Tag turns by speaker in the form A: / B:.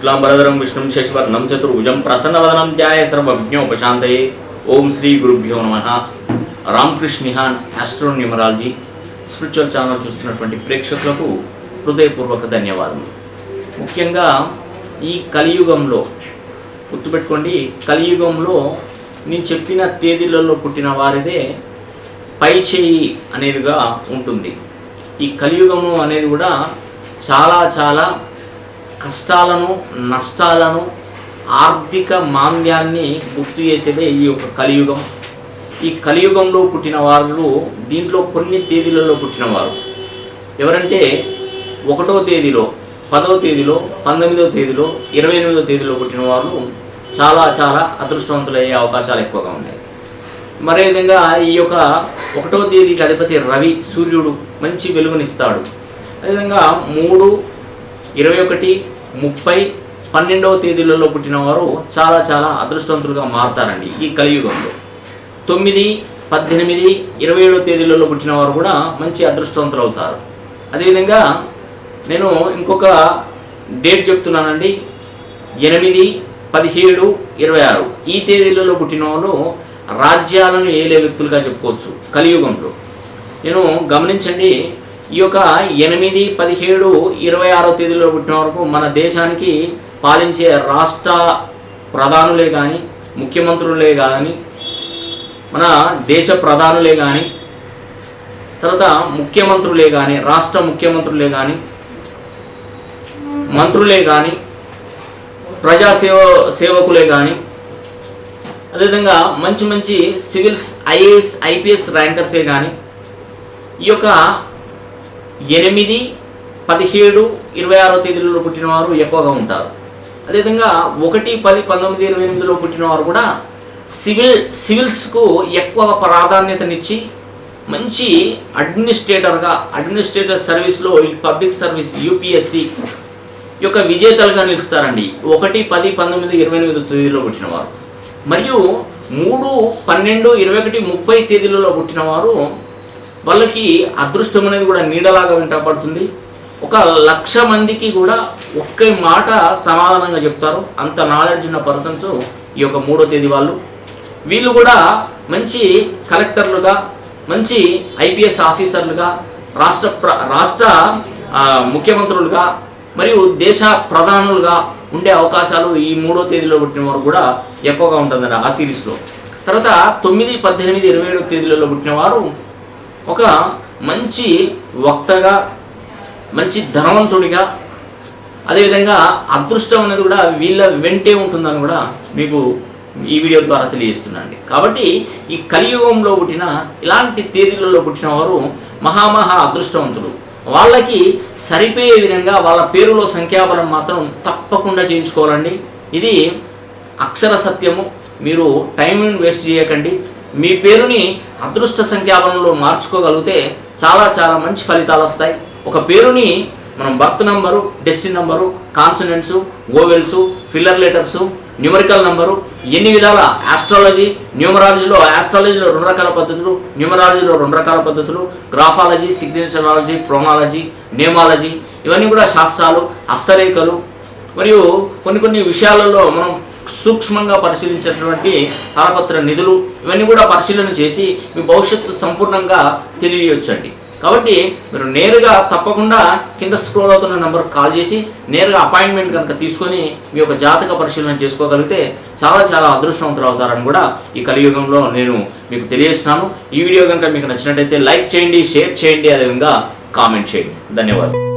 A: शुक्लांबरधरं विष्णुं शशिवर्णं चतुर्भुजं प्रसन्नवदनं ध्याये सर्वविघ्नोपशान्तये। ओम श्री गुरुभ्यो नमः। రామకృష్ణ నిహాన్ ఆస్ట్రో న్యూమరాలజీ స్పిరిచువల్ ఛానల్ చూస్తున్నటువంటి ప్రేక్షకులకు హృదయపూర్వక ధన్యవాదాలు. ముఖ్యంగా ఈ కలియుగంలో గుర్తుపెట్టుకోండి, కలియుగంలో నేను చెప్పిన తేదీలలో పుట్టిన వారిదే పై చేయి అనేదిగా ఉంటుంది. ఈ కలియుగము అనేది కూడా చాలా కష్టాలను, నష్టాలను, ఆర్థిక మాంద్యాన్ని గుర్తు చేసేదే ఈ యొక్క కలియుగం. ఈ కలియుగంలో పుట్టిన వారు దీంట్లో కొన్ని తేదీలలో పుట్టినవారు ఎవరంటే 1వ తేదీలో, 10వ తేదీలో, 19వ తేదీలో, 28వ తేదీలో పుట్టిన వాళ్ళు చాలా అదృష్టవంతులయ్యే అవకాశాలు ఎక్కువగా ఉన్నాయి. మరే విధంగా ఈ యొక్క 1వ తేదీకి అధిపతి రవి, సూర్యుడు మంచి వెలుగునిస్తాడు. అదేవిధంగా 3, 21, 30, 12వ తేదీలలో పుట్టిన వారు చాలా అదృష్టవంతులుగా మారుతారండి ఈ కలియుగంలో. 9, 18, 27వ తేదీలలో పుట్టిన వారు కూడా మంచి అదృష్టవంతులు అవుతారు. అదేవిధంగా నేను ఇంకొక డేట్ చెప్తున్నానండి, 8, 17, 26 ఈ తేదీలలో పుట్టిన వాళ్ళు రాజ్యాలను ఏలే వ్యక్తులుగా చెప్పుకోవచ్చు కలియుగంలో. నేను గమనించండి, ఈ యొక్క 8, 17, 26వ తేదీలో పుట్టిన వరకు మన దేశానికి పాలించే రాష్ట్ర ప్రధానులే కానీ, ముఖ్యమంత్రులే కానీ, మన దేశ ప్రధానులే కానీ, తర్వాత ముఖ్యమంత్రులే కానీ, రాష్ట్ర ముఖ్యమంత్రులే కానీ, మంత్రులే కానీ, సేవకులే కానీ, అదేవిధంగా మంచి సివిల్స్, ఐఏఎస్, ఐపీఎస్ ర్యాంకర్సే కానీ ఈ యొక్క 8, 17, 26వ తేదీలలో పుట్టిన వారు ఎక్కువగా ఉంటారు. అదేవిధంగా 1, 10, 19, 28లో పుట్టిన వారు కూడా సివిల్స్కు ఎక్కువ ప్రాధాన్యతనిచ్చి మంచి అడ్మినిస్ట్రేటర్ సర్వీస్లో ఈ పబ్లిక్ సర్వీస్ యూపీఎస్సి యొక్క విజేతలుగా నిలుస్తారండి 1, 10, 19, 28 తేదీలో పుట్టినవారు. మరియు 3, 12, 21, 30 తేదీలలో పుట్టినవారు వాళ్ళకి అదృష్టం అనేది కూడా నీడలాగా వెంటబడుతుంది. 1,00,000 మందికి కూడా ఒకే మాట సమాధానంగా చెప్తారు. అంత నాలెడ్జ్ ఉన్న పర్సన్స్ ఈ యొక్క 3వ తేదీ వాళ్ళు. వీళ్ళు కూడా మంచి కలెక్టర్లుగా, మంచి ఐపీఎస్ ఆఫీసర్లుగా, రాష్ట్ర ముఖ్యమంత్రులుగా మరియు దేశ ప్రధానులుగా ఉండే అవకాశాలు ఈ 3వ తేదీలో పుట్టిన వారు కూడా ఎక్కువగా ఉంటుందండి ఆ సిరీస్లో. తర్వాత 9, 18, 27వ తేదీలలో పుట్టిన వారు ఒక మంచి వక్తగా, మంచి ధనవంతుడిగా, అదేవిధంగా అదృష్టం అనేది కూడా వీళ్ళ వెంటే ఉంటుందని కూడా మీకు ఈ వీడియో ద్వారా తెలియజేస్తున్నాండి. కాబట్టి ఈ కలియుగంలో పుట్టిన ఇలాంటి తేదీలలో పుట్టిన వారు మహా అదృష్టవంతులు. వాళ్ళకి సరిపోయే విధంగా వాళ్ళ పేరులో సంఖ్యాబలం మాత్రం తప్పకుండా చేయించుకోవాలండి. ఇది అక్షర సత్యము. మీరు టైంని వేస్ట్ చేయకండి. మీ పేరుని అదృష్ట సంఖ్యాబలంలో మార్చుకోగలిగితే చాలా మంచి ఫలితాలు వస్తాయి. ఒక పేరుని మనం birth number, destiny number, consonants, vowels, filler letters, numerical number, ఎన్ని విధాల న్యూమరాలజీలో 2 రకాల పద్ధతులు, న్యూమరాలజీలో 2 రకాల పద్ధతులు, గ్రాఫాలజీ, సిగ్నేచరాలజీ, ప్రోనాలజీ, నేమాలజీ, ఇవన్నీ కూడా శాస్త్రాలు, హస్తరేఖలు మరియు కొన్ని విషయాలలో మనం సూక్ష్మంగా పరిశీలించేటువంటి తాళపత్ర నిధులు, ఇవన్నీ కూడా పరిశీలన చేసి మీ భవిష్యత్తు సంపూర్ణంగా తెలియవచ్చండి. కాబట్టి మీరు నేరుగా తప్పకుండా కింద స్క్రోల్ అవుతున్న నెంబర్కి కాల్ చేసి నేరుగా అపాయింట్మెంట్ కనుక తీసుకొని మీ యొక్క జాతక పరిశీలన చేసుకోగలిగితే చాలా అదృష్టవంతులు అవుతారని కూడా ఈ కలియుగంలో నేను మీకు తెలియజేస్తున్నాను. ఈ వీడియో కనుక మీకు నచ్చినట్టయితే లైక్ చేయండి, షేర్ చేయండి, అదేవిధంగా కామెంట్ చేయండి. ధన్యవాదాలు.